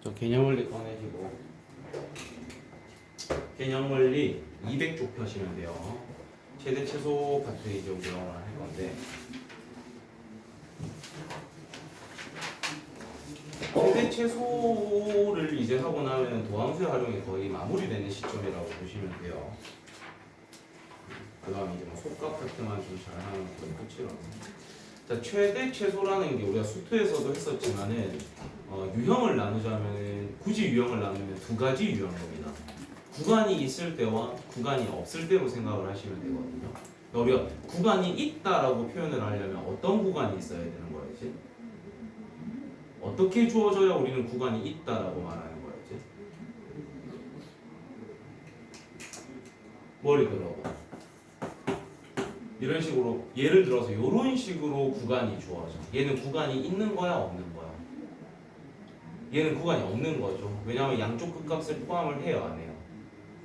저 개념원리 꺼내시고 개념원리 200쪽 펴시면 돼요. 최대 최소 파트 이제 우리가 오늘 할 건데 최대 최소를 이제 하고 나면 도함수의 활용이 거의 마무리되는 시점이라고 보시면 돼요. 그 다음에 이제 뭐 속값 파트만 좀 잘하면 거의 끝이라고. 자, 최대 최소라는 게 우리가 수투에서도 했었지만은 유형을 나누자면 굳이 유형을 나누면 두 가지 유형입니다. 구간이 있을 때와 구간이 없을 때로 생각을 하시면 되거든요. 그러니까 우리가 구간이 있다라고 표현을 하려면 어떤 구간이 있어야 되는 거였지? 어떻게 주어져야 우리는 구간이 있다라고 말하는 거였지? 머리 들어봐. 이런 식으로 예를 들어서 이런 식으로 구간이 주어져. 얘는 구간이 있는 거야, 없는 거야? 얘는 구간이 없는 거죠. 왜냐하면 양쪽 끝값을 포함을 해요, 안 해요?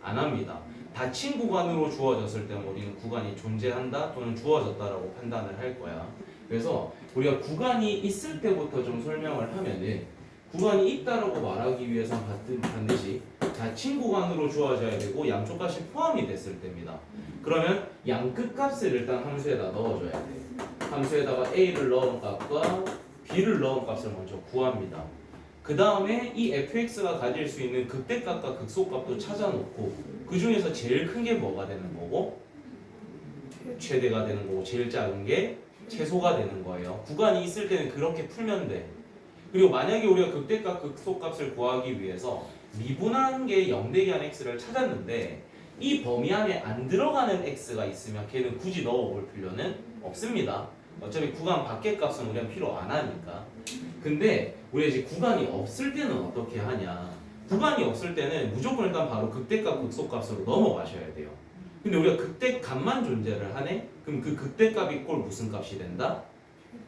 안 합니다. 닫힌 구간으로 주어졌을 때는 우리는 구간이 존재한다 또는 주어졌다라고 판단을 할 거야. 그래서 우리가 구간이 있을 때부터 좀 설명을 하면은 구간이 있다라고 말하기 위해서는 반드시 닫힌 구간으로 주어져야 되고 양쪽 값이 포함이 됐을 때입니다. 그러면 양 끝값을 일단 함수에다 넣어줘야 돼. 함수에다가 a를 넣은 값과 b를 넣은 값을 먼저 구합니다. 그 다음에 이 fx가 가질 수 있는 극대값과 극소값도 찾아놓고 그 중에서 제일 큰 게 뭐가 되는 거고 최대가 되는 거고 제일 작은 게 최소가 되는 거예요. 구간이 있을 때는 그렇게 풀면 돼. 그리고 만약에 우리가 극대값 극소값을 구하기 위해서 미분한 게 0 대기 한 x를 찾았는데 이 범위 안에 안 들어가는 x가 있으면 걔는 굳이 넣어볼 필요는 없습니다. 어차피 구간 밖의 값은 우리가 필요 안 하니까. 근데 우리가 이제 구간이 없을 때는 어떻게 하냐? 구간이 없을 때는 무조건 일단 바로 극대값 극소값으로 넘어가셔야 돼요. 근데 우리가 극대값만 존재를 하네? 그럼 그 극대값이 꼴 무슨 값이 된다?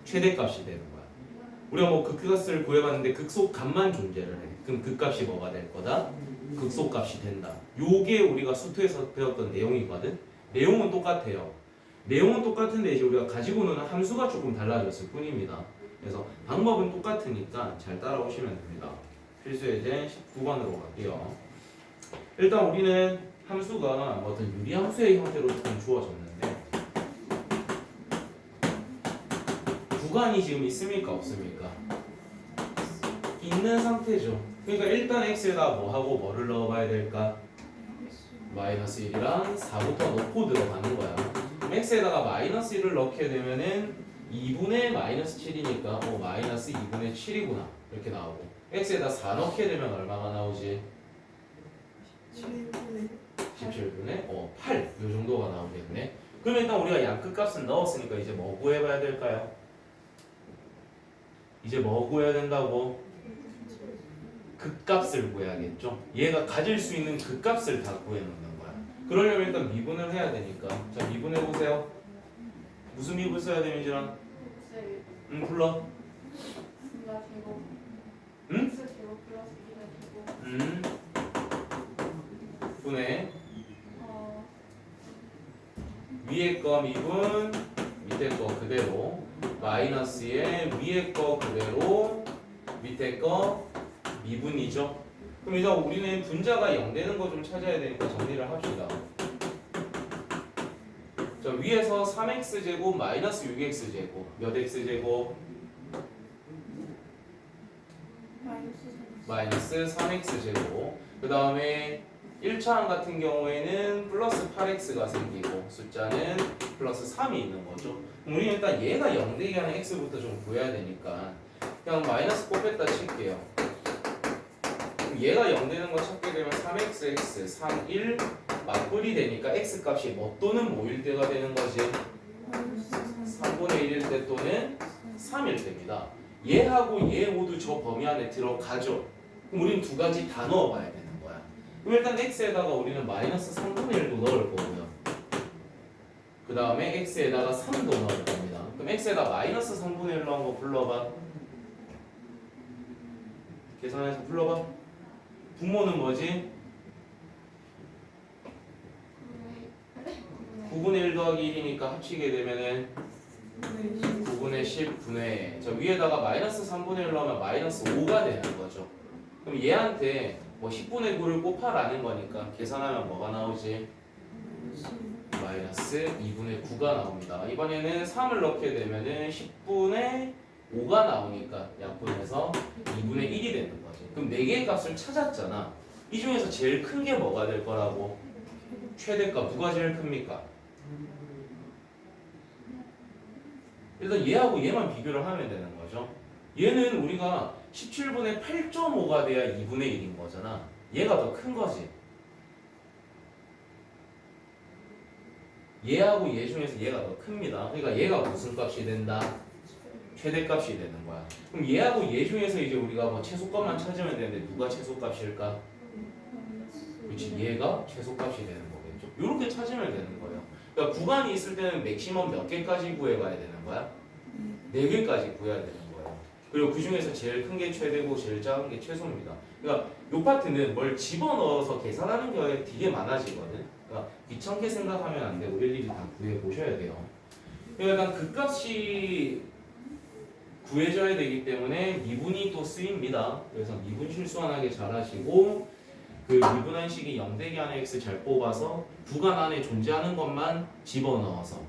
최대값이 되는 거야. 우리가 뭐 극값을 구해봤는데 극소값만 존재를 해. 그럼 그 값이 뭐가 될 거다? 극소값이 된다. 요게 우리가 수투에서 배웠던 내용이거든. 내용은 똑같아요. 내용은 똑같은데 이제 우리가 가지고 노는 함수가 조금 달라졌을 뿐입니다. 그래서 방법은 똑같으니까 잘 따라오시면 됩니다. 필수 예제 19번으로 갈게요. 일단 우리는 함수가 어떤 유리함수의 형태로 좀 주어졌는데 구간이 지금 있습니까 없습니까? 있는 상태죠. 그러니까 일단 x에다 뭐하고 뭐를 넣어봐야 될까? 마이너스 1이랑 4부터 넣고 들어가는 거야. 그럼 x에다가 마이너스 1을 넣게 되면은 2분의 마이너스 7이니까 마이너스 2분의 7이구나 이렇게 나오고 x에다 4 넣게 되면 얼마가 나오지? 17분의 8 이 정도가 나오겠네. 그럼 일단 우리가 양 끝값은 넣었으니까 이제 뭐 구해봐야 될까요? 이제 뭐 구해야 된다고? 극값을 구해야겠죠. 얘가 가질 수 있는 극값을 다 구해놓는 거야. 그러려면 일단 미분을 해야 되니까. 자, 미분해보세요. 무슨 미분 써야 돼, 민진아? 불러. 응? 분해. 위에 거 미분, 밑에 거 그대로. 마이너스에 위에 거 그대로, 밑에 거 미분이죠. 그럼 이제 우리는 분자가 0 되는 거 좀 찾아야 되니까 정리를 합시다. 자, 위에서 3x제곱 마이너스 6x제곱 몇 x제곱? 마이너스 3x제곱. 그 다음에 1차항 같은 경우에는 플러스 8x가 생기고 숫자는 플러스 3이 있는 거죠. 그럼 우리는 일단 얘가 0 되게 하는 x부터 좀 구해야 되니까 그냥 마이너스 곱했다 칠게요. 얘가 0 되는 거 찾게 되면 3xx 3, 1 맞불이 되니까 x값이 뭐 또는 뭐일 때가 되는 거지? 3분의 1일 때 또는 3일 때입니다. 얘하고 얘 모두 저 범위 안에 들어가죠. 그럼 우리는 두 가지 다 넣어봐야 되는 거야. 그럼 일단 x에다가 우리는 마이너스 3분의 1도 넣을 거고요. 그 다음에 x에다가 3도 넣을 겁니다. 그럼 x에다 마이너스 3분의 1 넣은 거 불러봐. 계산해서 불러봐. 분모는 뭐지? 9분의 1 더하기 1이니까 합치게 되면은 9분의 10분의 저 위에다가 마이너스 3분의 1 넣으면 마이너스 5가 되는 거죠. 그럼 얘한테 뭐 10분의 9를 곱하라는 거니까 계산하면 뭐가 나오지? 마이너스 2분의 9가 나옵니다. 이번에는 3을 넣게 되면은 10분의 5가 나오니까 약분해서 2분의 1이 되는 거지. 그럼 4개의 값을 찾았잖아. 이 중에서 제일 큰 게 뭐가 될 거라고? 최대값 누가 제일 큽니까? 일단 얘하고 얘만 비교를 하면 되는 거죠. 얘는 우리가 17분의 8.5가 돼야 2분의 1인 거잖아. 얘가 더 큰 거지. 얘하고 얘 중에서 얘가 더 큽니다. 그러니까 얘가 무슨 값이 된다? 최대값이 되는 거야. 그럼 얘하고 얘 중에서 이제 우리가 뭐 최소값만 찾으면 되는데 누가 최소값일까? 그렇지, 얘가 최소값이 되는 거겠죠. 이렇게 찾으면 되는 거예요. 그러니까 구간이 있을 때는 맥시멈 몇 개까지 구해가야 되는 거야? 4개까지 구해야 되는 거예요. 그리고 그 중에서 제일 큰 게 최대고 제일 작은 게 최소입니다. 그러니까 이 파트는 뭘 집어넣어서 계산하는 게 되게 많아지거든. 그러니까 귀찮게 생각하면 안 되고 일일이 다 구해 보셔야 돼요. 그러니까 일단 그 값이 구해져야 되기 때문에 미분이 또 쓰입니다. 그래서 미분 실수 안 하게 잘 하시고 그 미분한식이 0대기 안에 x 잘 뽑아서 구간 안에 존재하는 것만 집어넣어서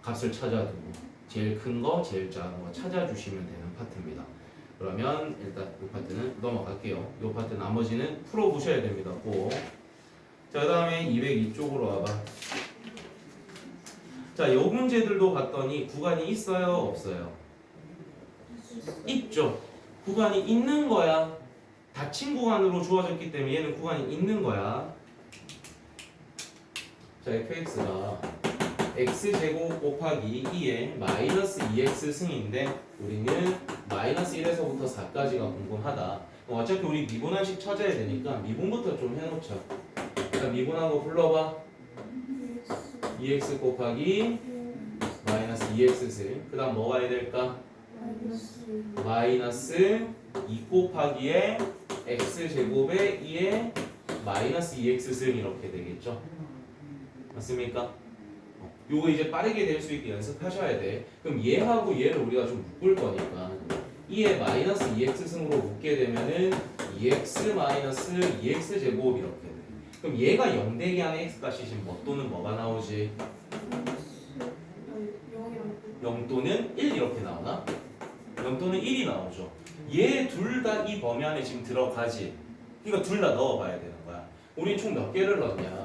값을 찾아두고 제일 큰 거, 제일 작은 거 찾아주시면 되는 파트입니다. 그러면 일단 이 파트는 넘어갈게요. 이 파트 나머지는 풀어보셔야 됩니다. 꼭. 자, 그 다음에 202쪽으로 와봐. 자, 요 문제들도 봤더니 구간이 있어요? 없어요? 있죠. 구간이 있는 거야. 닫힌 구간으로 주어졌기 때문에 얘는 구간이 있는 거야. 자, fx가 x제곱 곱하기 2에 마이너스 2x 승인데 우리는 마이너스 1에서부터 4까지가 궁금하다. 어차피 우리 미분한식 찾아야 되니까 미분부터 좀 해놓자. 자, 미분하고 불러봐. 2x 곱하기 마이너스 2x 승. 그 다음 뭐가 해야 될까? 마이너스 2 곱하기에 x제곱에 2에 마이너스 2x 승 이렇게 되겠죠? 맞습니까? 요거 이제 빠르게 될 수 있게 연습하셔야 돼. 그럼 얘하고 얘를 우리가 좀 묶을 거니까 2에 마이너스 2x 승으로 묶게 되면은 2x 마이너스 2x 제곱 이렇게 돼. 그럼 얘가 0대기 안에 x 값이신 뭐 또는 뭐가 나오지? 0 또는 1 이렇게 나오나? 0 또는 1이 나오죠. 얘 둘 다 이 범위 안에 지금 들어가지. 그러니까 둘 다 넣어봐야 되는 거야. 우리 총 몇 개를 넣냐?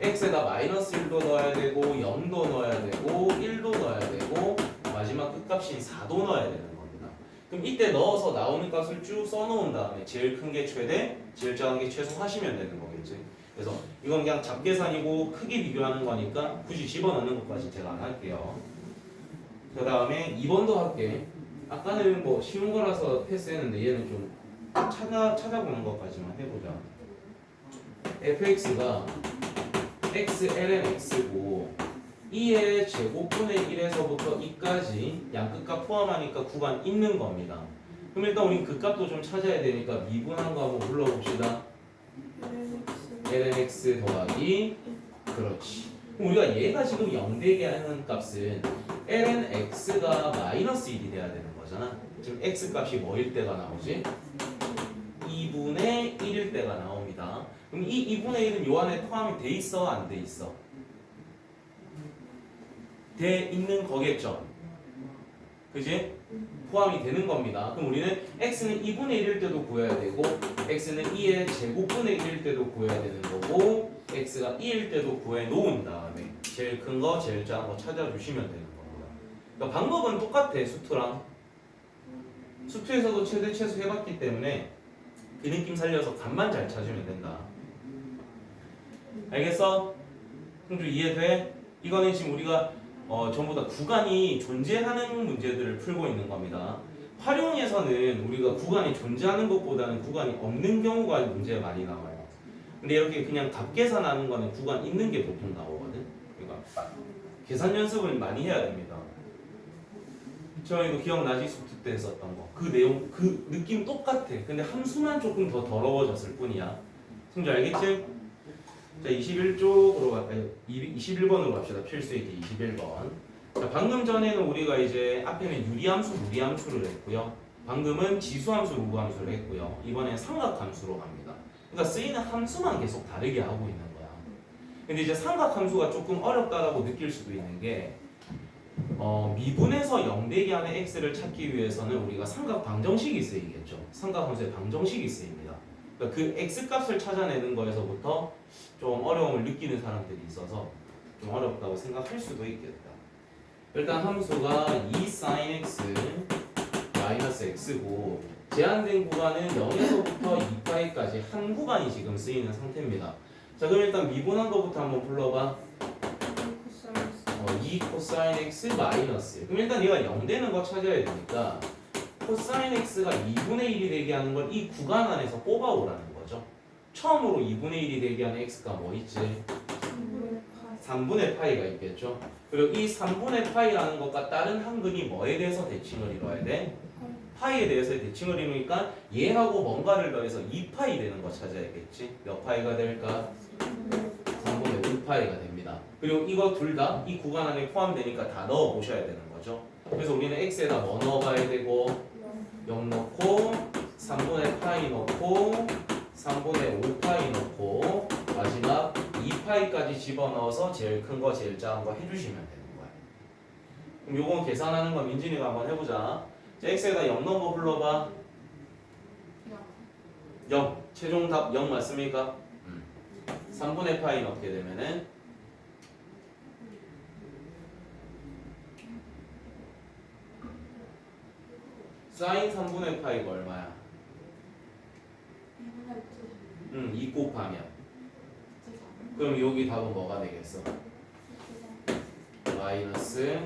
x에다 마이너스 1도 넣어야 되고 0도 넣어야 되고 1도 넣어야 되고 마지막 끝값인 4도 넣어야 되는 겁니다. 그럼 이때 넣어서 나오는 값을 쭉 써놓은 다음에 제일 큰 게 최대, 제일 작은 게 최소 하시면 되는 거겠지. 그래서 이건 그냥 잡계산이고 크기 비교하는 거니까 굳이 집어넣는 것까지 제가 안 할게요. 그 다음에 2번도 할게. 아까는 뭐 쉬운 거라서 패스했는데 얘는 좀 찾아보는 것까지만 해보자. fx가 x ln x고 2의 제곱분의 1에서부터 2까지 양끝값 포함하니까 구간 있는 겁니다. 그럼 일단 우리 그 값도 좀 찾아야 되니까 미분한 거 한번 불러봅시다. ln x 더하기 그렇지. 그럼 우리가 얘가 지금 0되게 하는 값은 ln x가 마이너스 1이 돼야 되는 거잖아. 지금 x 값이 뭐일 때가 나오지? 2분의 1일 때가 나옵니다. 그럼 이 2분의 1은 요 안에 포함이 돼 있어? 안 돼 있어? 돼 있는 거겠죠? 그지? 포함이 되는 겁니다. 그럼 우리는 x는 2분의 1일 때도 구해야 되고 x는 2의 제곱분의 1일 때도 구해야 되는 거고 x가 2일 때도 구해 놓은 다음에 제일 큰 거, 제일 작은 거 찾아주시면 되는 겁니다. 그러니까 방법은 똑같아. 수투랑 수투에서도 최대 최소 해봤기 때문에 그 느낌 살려서 값만 잘 찾으면 된다. 알겠어? 형주 이해돼? 이거는 지금 우리가 전부 다 구간이 존재하는 문제들을 풀고 있는 겁니다. 활용에서는 우리가 구간이 존재하는 것보다는 구간이 없는 경우가 문제가 많이 나와요. 근데 이렇게 그냥 값 계산하는 거는 구간 있는 게 보통 나오거든. 그러니까 계산 연습을 많이 해야 됩니다. 저희도 기억나지? 수투 때 했었던 거. 그 내용, 그 느낌 똑같아. 근데 함수만 조금 더 더러워졌을 뿐이야. 승주 알겠지? 자, 21쪽으로 갈까요? 21번으로 갑시다. 필수이기 21번. 자, 방금 전에는 우리가 이제 앞에는 유리함수, 무리함수를 했고요. 방금은 지수함수, 루함수를 했고요. 이번엔 삼각함수로 갑니다. 그러니까 쓰이는 함수만 계속 다르게 하고 있는 거야. 근데 이제 삼각함수가 조금 어렵다라고 느낄 수도 있는 게 미분에서 0 되기 안에 x를 찾기 위해서는 우리가 삼각 방정식이 쓰이겠죠. 삼각함수의 방정식이 쓰입니다. 그러니까 그 x 값을 찾아내는 거에서부터 좀 어려움을 느끼는 사람들이 있어서 좀 어렵다고 생각할 수도 있겠다. 일단 함수가 2 sin x 마이너스 x고 제한된 구간은 0에서부터 2파이까지 한 구간이 지금 쓰이는 상태입니다. 자, 그럼 일단 미분한 것부터 한번 불러봐. 2 코사인 x 마이너스. 그럼 일단 얘가 0 되는 거 찾아야 되니까 코사인 x가 2분의 1이 되게 하는 걸 이 구간 안에서 뽑아오라는 거죠. 처음으로 2분의 1이 되게 하는 x가 뭐 있지? 3분의 파이가 있겠죠. 그리고 이 3분의 파이라는 것과 다른 한근이 뭐에 대해서 대칭을 이뤄야 돼? 파이에 대해서 대칭을 이루니까 얘하고 뭔가를 더해서 2파이 되는 거 찾아야겠지. 몇 파이가 될까? 3분의 5파이가 됩니다. 그리고 이거 둘 다 이 구간 안에 포함되니까 다 넣어 보셔야 되는 거죠. 그래서 우리는 x에다 뭐 넣어봐야 되고 0 넣고 3분의 파이 넣고 3분의 5파이 넣고 마지막 2파이까지 집어넣어서 제일 큰 거 제일 작은 거 해주시면 되는 거예요. 그럼 요건 계산하는 거 민진이가 한번 해보자. 자, x에다 0 넣은 거 불러봐. 0. 최종 답 0 맞습니까? 3분의 파이 넣게 되면은 사인 3분의 파이가 얼마야? 2 곱하면 그럼 여기 답은 뭐가 되겠어? 마이너스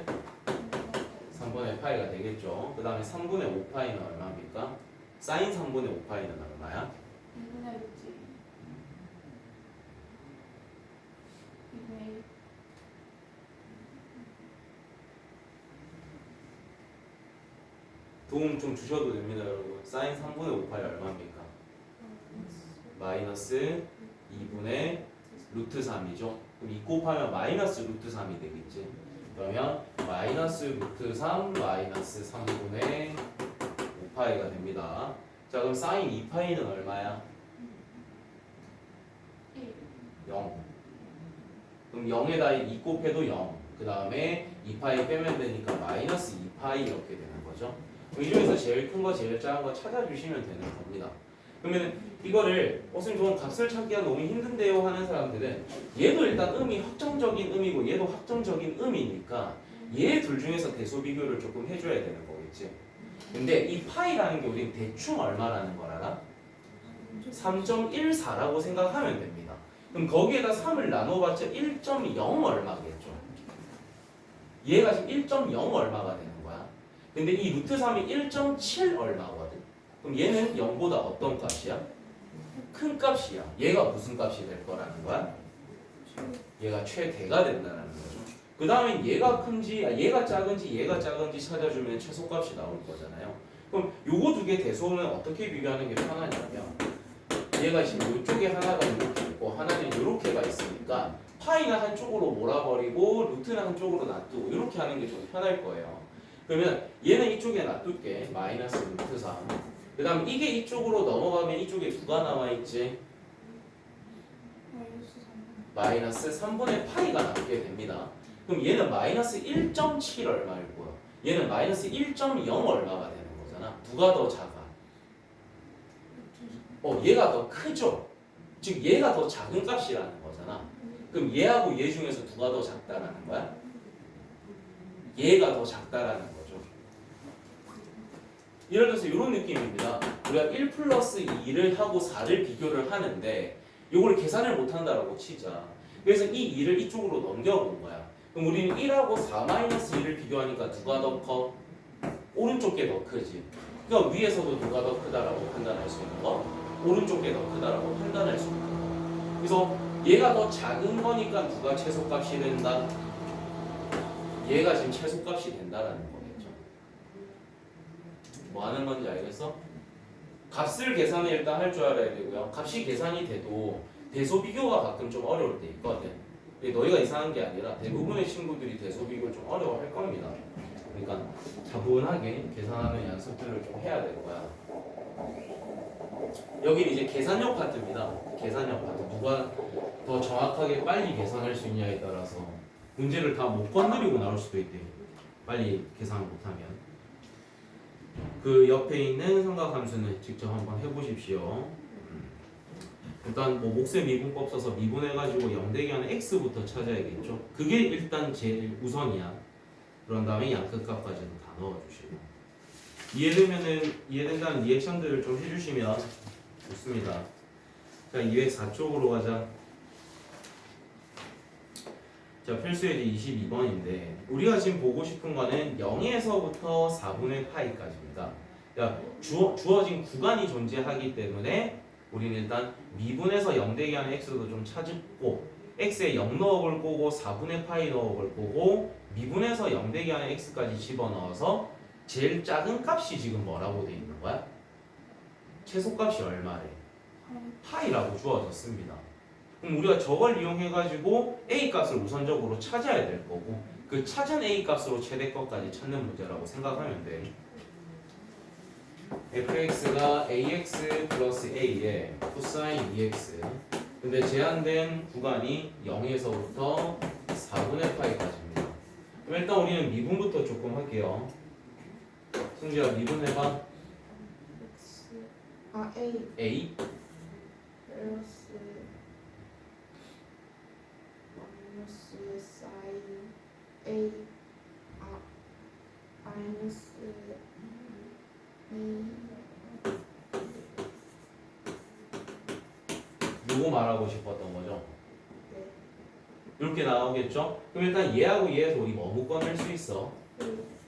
3분의 파이가 되겠죠. 그 다음에 3분의 5파이는 얼마입니까? 사인 3분의 5파이는 얼마야? 2분의 6지. 2분의 1. 도움 좀 주셔도 됩니다, 여러분. 사인 3분의 5파이 얼마입니까? 마이너스 2분의 루트 3이죠. 그럼 2 곱하면 마이너스 루트 3이 되겠지. 그러면 마이너스 루트 3 마이너스 3분의 5파이가 됩니다. 자, 그럼 사인 2파이는 얼마야? 0. 그럼 0에다 2 곱해도 0. 그 다음에 2파이 빼면 되니까 마이너스 2파이 이렇게 되는 거죠. 이 중에서 제일 큰 거 제일 작은 거 찾아주시면 되는 겁니다. 그러면 이거를 선생님 저는 값을 찾기가 너무 힘든데요 하는 사람들은 얘도 일단 음이 확정적인 음이고 얘도 확정적인 음이니까 얘 둘 중에서 대소 비교를 조금 해줘야 되는 거겠지. 근데 이 파이라는 게 우리는 대충 얼마라는 걸 알아? 3.14라고 생각하면 됩니다. 그럼 거기에다 3을 나눠봤자 1.0 얼마겠죠. 얘가 지금 1.0 얼마가 되는 거야. 근데 이 루트 3이 1.7 얼마거든. 그럼 얘는 0보다 어떤 값이야? 큰 값이야. 얘가 무슨 값이 될 거라는 거야? 얘가 최대가 된다는 거죠. 그 다음에 얘가 큰지, 얘가 작은지, 얘가 작은지 찾아주면 최소값이 나올 거잖아요. 그럼 요거 두 개 대소는 어떻게 비교하는 게 편하냐면 얘가 지금 이쪽에 하나가 이렇게 있고 하나는 이렇게가 있으니까 파이는 한쪽으로 몰아버리고 루트는 한쪽으로 놔두고 이렇게 하는 게 좀 편할 거예요. 그러면 얘는 이쪽에 놔둘게. 마이너스 루트 3. 그 다음 이게 이쪽으로 넘어가면 이쪽에 누가 나와있지? 마이너스 3분의 파이가 남게 됩니다. 그럼 얘는 마이너스 1.7 얼마일 거야. 얘는 마이너스 1.0 얼마가 되는 거잖아. 누가 더 작아? 얘가 더 크죠? 즉 얘가 더 작은 값이라는 거잖아. 그럼 얘하고 얘 중에서 누가 더 작다라는 거야? 얘가 더 작다라는 거죠. 예를 들어서 이런 느낌입니다. 우리가 1 플러스 2를 하고 4를 비교를 하는데 이걸 계산을 못한다라고 치자. 그래서 이 2를 이쪽으로 넘겨본 거야. 그럼 우리는 1하고 4 마이너스 2를 비교하니까 누가 더 커? 오른쪽 게 더 크지. 그러니까 위에서도 누가 더 크다라고 판단할 수 있는 거? 오른쪽 게 더 크다라고 판단할 수 있는 거. 그래서 얘가 더 작은 거니까 누가 최소값이 된다? 얘가 지금 최소값이 된다라는 거겠죠. 뭐 하는 건지 알겠어? 값을 계산을 일단 할 줄 알아야 되고요. 값이 계산이 돼도 대소 비교가 가끔 좀 어려울 때 있거든. 너희가 이상한 게 아니라 대부분의 친구들이 대소 비교를 좀 어려워할 겁니다. 그러니까 차분하게 계산하는 연습들을 좀 해야 될 거야. 여기는 이제 계산력 파트입니다. 계산력 파트. 누가 더 정확하게 빨리 계산할 수 있냐에 따라서 문제를 다 못 건드리고 나올 수도 있대. 빨리 계산을 못하면. 그 옆에 있는 삼각함수는 직접 한번 해보십시오. 일단 뭐 몫의 미분법 써서 미분해가지고 0대기하는 x부터 찾아야겠죠. 그게 일단 제일 우선이야. 그런 다음에 양끝값까지는 다 넣어주시고. 이해된다는 리액션들을 좀 해주시면 좋습니다. 자, 204쪽으로 가자. 자, 필수예제 22번인데 우리가 지금 보고 싶은 거는 0에서부터 4분의 파이까지입니다. 그러니까 주어진 구간이 존재하기 때문에 우리는 일단 미분에서 0대기 하는 x도 좀 찾고 x에 0 넣어볼 거고 4분의 파이 넣어볼 거고 미분에서 0대기 하는 x까지 집어넣어서 제일 작은 값이 지금 뭐라고 돼 있는 거야? 최소값이 얼마래? 파이라고 주어졌습니다. 그럼 우리가 저걸 이용해가지고 a 값을 우선적으로 찾아야 될 거고 그 찾은 a 값으로 최대값까지 찾는 문제라고 생각하면 돼. fx가 ax 플러스 a에 코사인 2x 근데 제한된 구간이 0에서부터 4분의 파이까지입니다. 그럼 일단 우리는 미분부터 조금 할게요. 승지야 미분 해봐. A a 플러스 마이너스 사인 A 마이너스 요거 말하고 싶었던 거죠. 네. 이렇게 나오겠죠? 그럼 일단 얘하고 얘에서 우리 뭐 묶어낼 수 있어?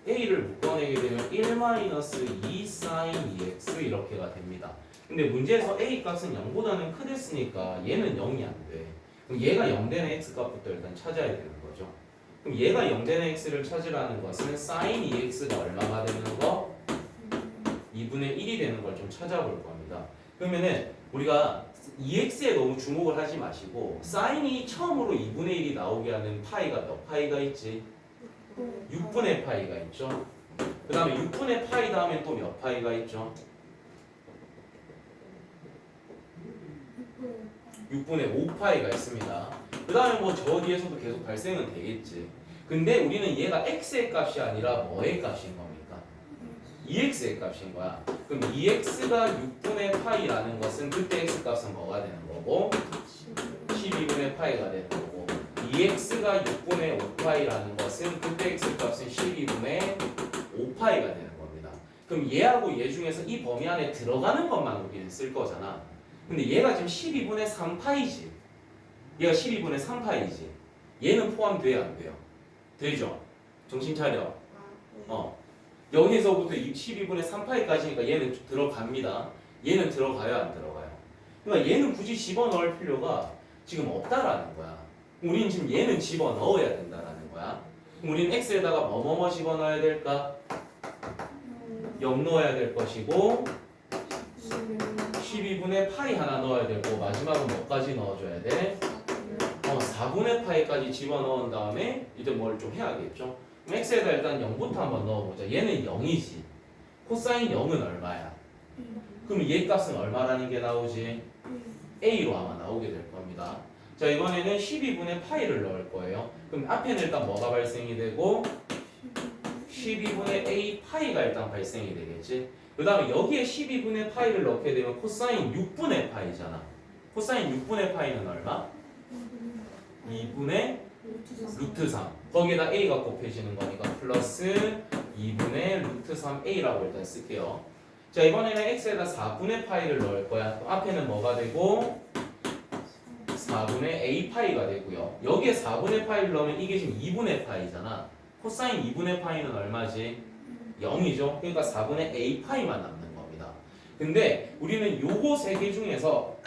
a를 묶어내게 되면 1-2 sin 2x 이렇게가 됩니다. 근데 문제에서 a 값은 0보다는 크댔으니까 얘는 0이 안 돼. 그럼 얘가 0 되는 x 값부터 일단 찾아야 되는 거죠. 그럼 얘가 0 되는 x를 찾으라는 것은 sin 2x가 얼마가 되는 거? 2분의 1이 되는 걸 좀 찾아볼 겁니다. 그러면은 우리가 2x에 너무 주목을 하지 마시고 사인이 처음으로 2분의 1이 나오게 하는 파이가 몇 파이가 있지? 6분의 파이가 있죠. 그 다음에 6분의 파이 다음에 또 몇 파이가 있죠? 6분의 5파이가 있습니다. 그 다음에 뭐 저 뒤에서도 계속 발생은 되겠지. 근데 우리는 얘가 x의 값이 아니라 뭐의 값인 겁니까? 2x의 값인 거야. 그럼 2x가 6분의 파이라는 것은 그때 x 값은 뭐가 되는 거고 12분의 파이가 되는 거고 2x가 6분의 5파이라는 것은 그때 x 값은 12분의 5파이가 되는 겁니다. 그럼 얘하고 얘 중에서 이 범위 안에 들어가는 것만 우리는 쓸 거잖아. 근데 얘가 지금 12분의 3파이지. 얘가 12분의 3파이지. 얘는 포함돼야 안 돼요? 되죠? 정신 차려. 여기서부터 12분의 3파이까지니까 얘는 들어갑니다. 얘는 들어가요, 안 들어가요? 그러니까 얘는 굳이 집어넣을 필요가 지금 없다라는 거야. 우리는 지금 얘는 집어넣어야 된다라는 거야. 우리는 x에다가 뭐뭐뭐 집어넣어야 될까? 0 넣어야 될 것이고 12분의 파이 하나 넣어야 되고 마지막은 뭐까지 넣어줘야 돼? 4분의 파이까지 집어넣은 다음에 이제 뭘 좀 해야겠죠? 그럼 x에다 일단 0부터 한번 넣어보자. 얘는 0이지. 코사인 0은 얼마야? 그럼 얘 값은 얼마라는 게 나오지? a로 아마 나오게 될 겁니다. 자, 이번에는 12분의 파이를 넣을 거예요. 그럼 앞에는 일단 뭐가 발생이 되고 12분의 a 파이가 일단 발생이 되겠지. 그 다음에 여기에 12분의 파이를 넣게 되면 코사인 6분의 파이잖아. 코사인 6분의 파이는 얼마? 2분의 루트 3. 거기에다 a가 곱해지는 거니까 플러스 2분의 루트 3a라고 일단 쓸게요. 자, 이번에는 x에다 4분의 파이를 넣을 거야. 앞에는 뭐가 되고 4분의 a 파이가 되고요. 여기에 4분의 파이를 넣으면 이게 지금 2분의 파이잖아. 코사인 2분의 파이는 얼마지? 0이죠. 그러니까 4분의 a 파이만 남는 겁니다. 근데 우리는 요거 세 개 중에서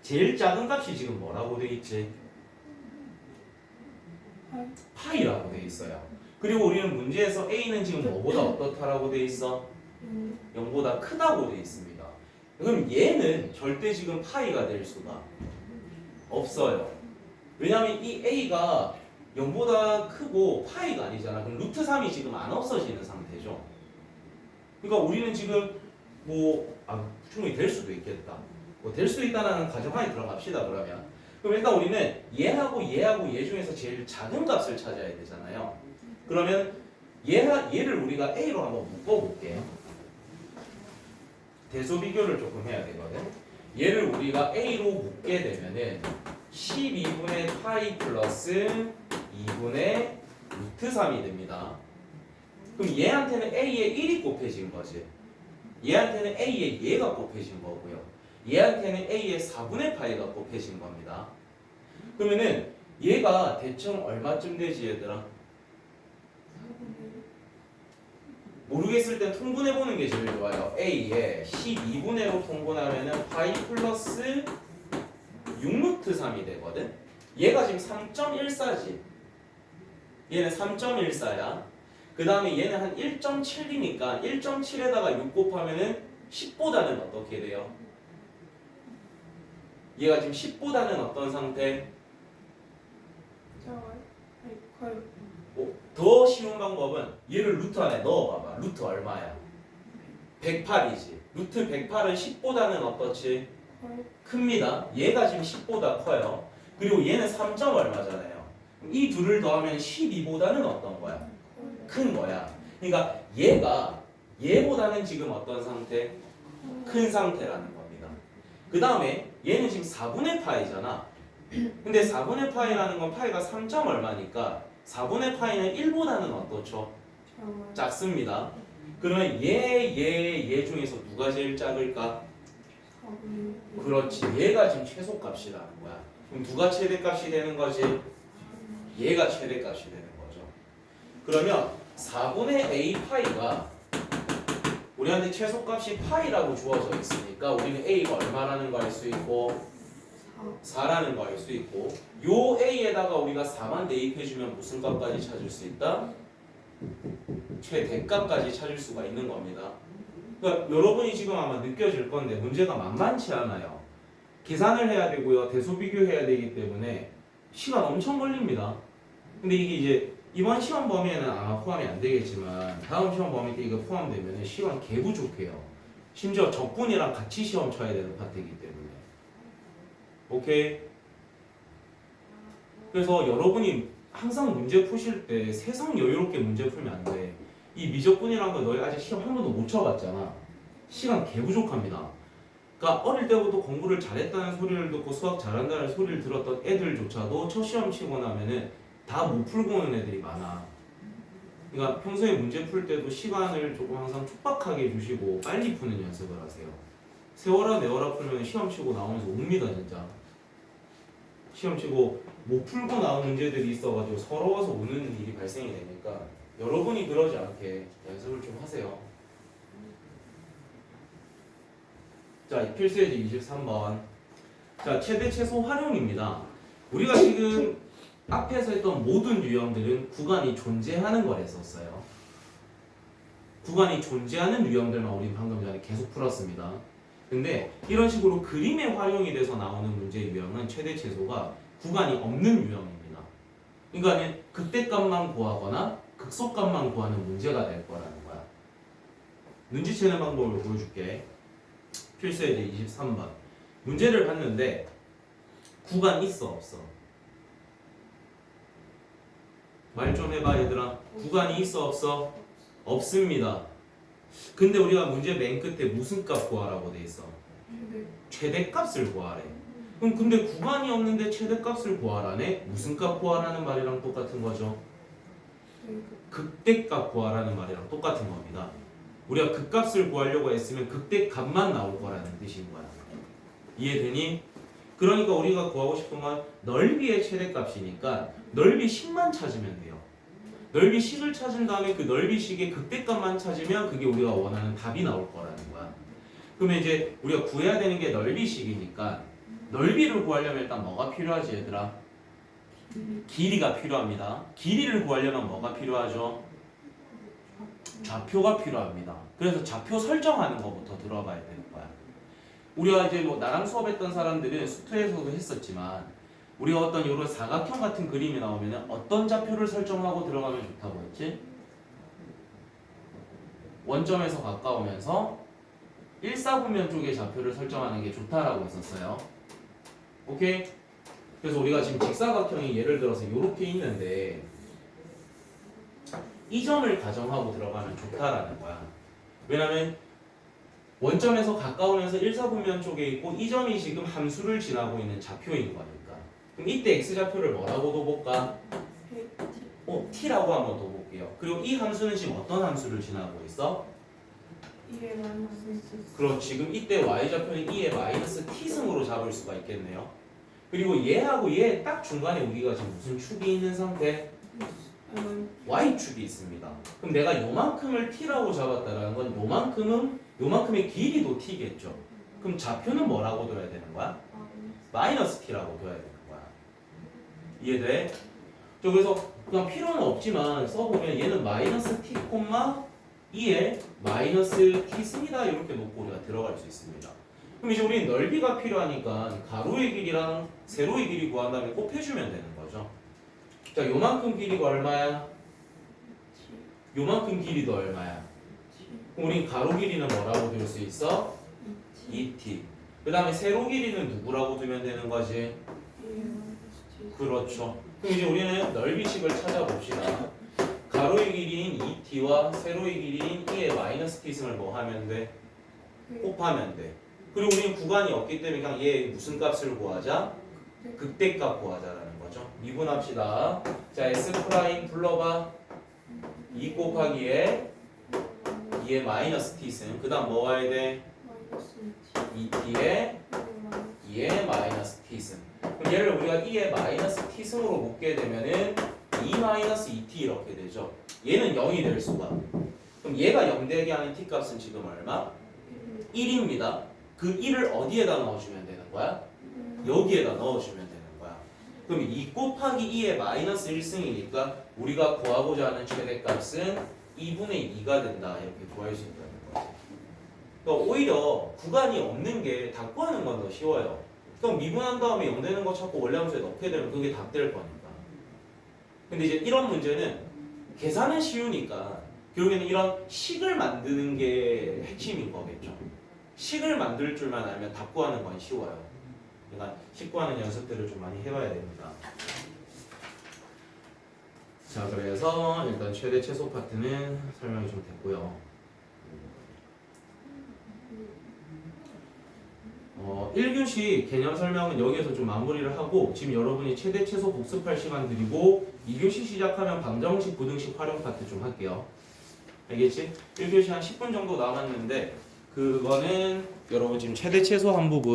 제일 작은 값이 지금 뭐라고 돼 있지? 파이라고 돼 있어요. 그리고 우리는 문제에서 a는 지금 뭐보다 어떻다라고 돼 있어? 0보다 크다고 돼 있습니다. 그럼 얘는 절대 지금 파이가 될 수가 없어요. 왜냐하면 이 a가 0보다 크고 파이가 아니잖아. 그럼 루트 3이 지금 안 없어지는 상태죠. 그러니까 우리는 지금 충분히 될 수도 있겠다. 뭐 될 수 있다는 가정하에 들어갑시다. 그럼 일단 우리는 얘하고 얘 중에서 제일 작은 값을 찾아야 되잖아요. 그러면 얘를 우리가 A로 한번 묶어볼게. 대소 비교를 조금 해야 되거든. 얘를 우리가 A로 묶게 되면은 12분의 파이 플러스 2분의 루트 3이 됩니다. 그럼 얘한테는 A에 1이 곱해진 거지. 얘한테는 A에 얘가 곱해진 거고요. 얘한테는 A에 4분의 파이가 곱해진 겁니다. 그러면은 얘가 대충 얼마쯤 되지 얘들아? 모르겠을 땐 통분해보는 게 제일 좋아요. A에 12분의로 통분하면은 파이 플러스 6루트 3이 되거든. 얘가 지금 3.14지. 얘는 3.14야. 그 다음에 얘는 한 1.7이니까 1.7에다가 6 곱하면은 10보다는 어떻게 돼요? 얘가 지금 10보다는 어떤 상태? 작아요? 아니 커요. 더 쉬운 방법은 얘를 루트 안에 넣어봐봐. 루트 얼마야? 108이지. 루트 108은 10보다는 어떻지? 커요. 큽니다. 얘가 지금 10보다 커요. 그리고 얘는 3점 얼마잖아요. 이 둘을 더하면 12보다는 어떤 거야? 큰 거야. 그러니까 얘가 얘보다는 지금 어떤 상태? 큰 상태라는 겁니다. 그 다음에 얘는 지금 4분의 파이잖아. 근데 4분의 파이라는 건 파이가 3점 얼마니까 4분의 파이는 1보다는 어떻죠? 작아요. 작습니다. 그러면 얘 중에서 누가 제일 작을까? 4분의 그렇지. 얘가 지금 최소값이라는 거야. 그럼 누가 최대값이 되는 거지? 얘가 최대값이 되는 거죠. 그러면 4분의 a 파이가 우리한테 최소값이 파이라고 주어져 있으니까 우리는 a가 얼마라는 거 알 수 있고 4라는 거 알 수 있고 요 a에다가 우리가 4만 대입해주면 무슨 값까지 찾을 수 있다? 최대값까지 찾을 수가 있는 겁니다. 그러니까 여러분이 지금 아마 느껴질 건데 문제가 만만치 않아요. 계산을 해야 되고요. 대소 비교해야 되기 때문에 시간 엄청 걸립니다. 근데 이게 이제 이번 시험 범위에는 아마 포함이 안 되겠지만 다음 시험 범위 때 이거 포함되면 시간 개부족해요. 심지어 적분이랑 같이 시험 쳐야 되는 파트이기 때문에. 오케이? 그래서 여러분이 항상 문제 푸실 때 세상 여유롭게 문제 풀면 안 돼. 이 미적분이라는 거 너희 아직 시험 한 번도 못 쳐봤잖아. 시간 개부족합니다. 그러니까 어릴 때부터 공부를 잘했다는 소리를 듣고 수학 잘한다는 소리를 들었던 애들조차도 첫 시험 치고 나면은 다 못 풀고 오는 애들이 많아. 그러니까 평소에 문제 풀 때도 시간을 조금 항상 촉박하게 주시고 빨리 푸는 연습을 하세요. 세워라 내워라 풀면 시험 치고 나오면서 웁니다 진짜. 시험 치고 못 풀고 나온 문제들이 있어가지고 서러워서 우는 일이 발생이 되니까 여러분이 그러지 않게 연습을 좀 하세요. 자, 필수예제 23번. 자, 최대 최소 활용입니다. 우리가 지금 앞에서 했던 모든 유형들은 구간이 존재하는 걸 했었어요. 구간이 존재하는 유형들만 우리 방금 전에 계속 풀었습니다. 근데 이런 식으로 그림에 활용이 돼서 나오는 문제 유형은 최대 최소가 구간이 없는 유형입니다. 그러니까 극대값만 구하거나 극소값만 구하는 문제가 될 거라는 거야. 눈치채는 방법을 보여줄게. 필수예제 23번. 문제를 봤는데 구간 있어 없어? 말 좀 해봐 얘들아. 구간이 있어 없어? 없습니다. 근데 우리가 문제 맨 끝에 무슨 값 구하라고 돼 있어? 최대값을 구하래. 그럼 근데 구간이 없는데 최대값을 구하라네? 무슨 값 구하라는 말이랑 똑같은 거죠? 극대값 구하라는 말이랑 똑같은 겁니다. 우리가 극값을 구하려고 했으면 극대값만 나올 거라는 뜻인 거야. 이해되니? 그러니까 우리가 구하고 싶은 건 넓이의 최대값이니까 넓이식만 찾으면 돼요. 넓이식을 찾은 다음에 그 넓이식의 극대값만 찾으면 그게 우리가 원하는 답이 나올 거라는 거야. 그러면 이제 우리가 구해야 되는 게 넓이식이니까 넓이를 구하려면 일단 뭐가 필요하지 얘들아? 길이가 필요합니다. 길이를 구하려면 뭐가 필요하죠? 좌표가 필요합니다. 그래서 좌표 설정하는 것부터 들어봐야 되는 거야. 우리가 이제 나랑 수업했던 사람들은 수트에서도 했었지만 우리가 어떤 이런 사각형 같은 그림이 나오면 어떤 좌표를 설정하고 들어가면 좋다고 했지? 원점에서 가까우면서 일사분면 쪽의 좌표를 설정하는 게 좋다라고 했었어요. 오케이? 그래서 우리가 지금 직사각형이 예를 들어서 이렇게 있는데 이 점을 가정하고 들어가면 좋다라는 거야. 왜냐면 원점에서 가까우면서 일사분면 쪽에 있고 이 점이 지금 함수를 지나고 있는 좌표인 거니까. 그럼 이때 x좌표를 뭐라고 둬볼까? t라고 한번 둬볼게요. 그리고 이 함수는 지금 어떤 함수를 지나고 있어? 2의 마이너스 그럼 지금 이때 y좌표는 2의 마이너스 t승으로 잡을 수가 있겠네요. 그리고 얘하고 얘 딱 중간에 우리가 지금 무슨 축이 있는 상태? y축이 있습니다. 그럼 내가 요만큼을 t라고 잡았다라는 건 요만큼의 길이도 t겠죠. 그럼 좌표는 뭐라고 둬야 되는 거야? 마이너스 t라고 둬야 되는 거야. 이해돼? 그래서 그냥 필요는 없지만 써보면 얘는 마이너스 t, 2에 마이너스 t승이다 이렇게 놓고 우리가 들어갈 수 있습니다. 그럼 이제 우리는 넓이가 필요하니까 가로의 길이랑 세로의 길이 구한 다음에 곱해주면 되는 거죠. 자, 요만큼 길이가 얼마야? 요만큼 길이도 얼마야? 그럼 우린 가로 길이는 뭐라고 들 수 있어? 2t. 그 다음에 세로 길이는 누구라고 두면 되는 거지? 그렇죠. 그럼 이제 우리는 넓이식을 찾아봅시다. 가로의 길이인 2t와 세로의 길이인 2의 마이너스 t승을 뭐 하면 돼? 곱하면 돼. 그리고 우리는 구간이 없기 때문에 그냥 얘 무슨 값을 구하자? 극대값 구하자라는 거죠. 미분합시다. 자, s 프라임 불러봐. 2 곱하기에 2의 마이너스 t승. 그 다음 뭐 와야 돼? 2t에 2의 마이너스 t승. 그럼 얘를 우리가 2의 마이너스 t승으로 묶게 되면은 2 마이너스 2t 이렇게 되죠. 얘는 0이 될 수가. 그럼 얘가 0 되게 하는 t 값은 지금 얼마? 1입니다. 그 1을 어디에다 넣어주면 되는 거야? 여기에다 넣어주면 되는 거야. 그럼 2 곱하기 2의 마이너스 1승이니까 우리가 구하고자 하는 최대값은 2분의 2가 된다. 이렇게 구할 수 있다는 거지. 그러니까 오히려 구간이 없는 게 다 구하는 건 더 쉬워요. 그럼 미분한 다음에 0 되는 거 찾고 원래 함수에 넣게 되면 그게 답 될 거니까. 근데 이제 이런 문제는 계산은 쉬우니까 결국에는 이런 식을 만드는 게 핵심인 거겠죠. 식을 만들 줄만 알면 답 구하는 건 쉬워요. 그러니까 식 구하는 연습들을 좀 많이 해봐야 됩니다. 자, 그래서 일단 최대 최소 파트는 설명이 좀 됐고요. 1교시 개념 설명은 여기에서 좀 마무리를 하고 지금 여러분이 최대 최소 복습할 시간 드리고 2교시 시작하면 방정식, 부등식 활용 파트 좀 할게요. 알겠지? 1교시 한 10분 정도 남았는데 그거는 여러분 지금 최대 최소 한 부분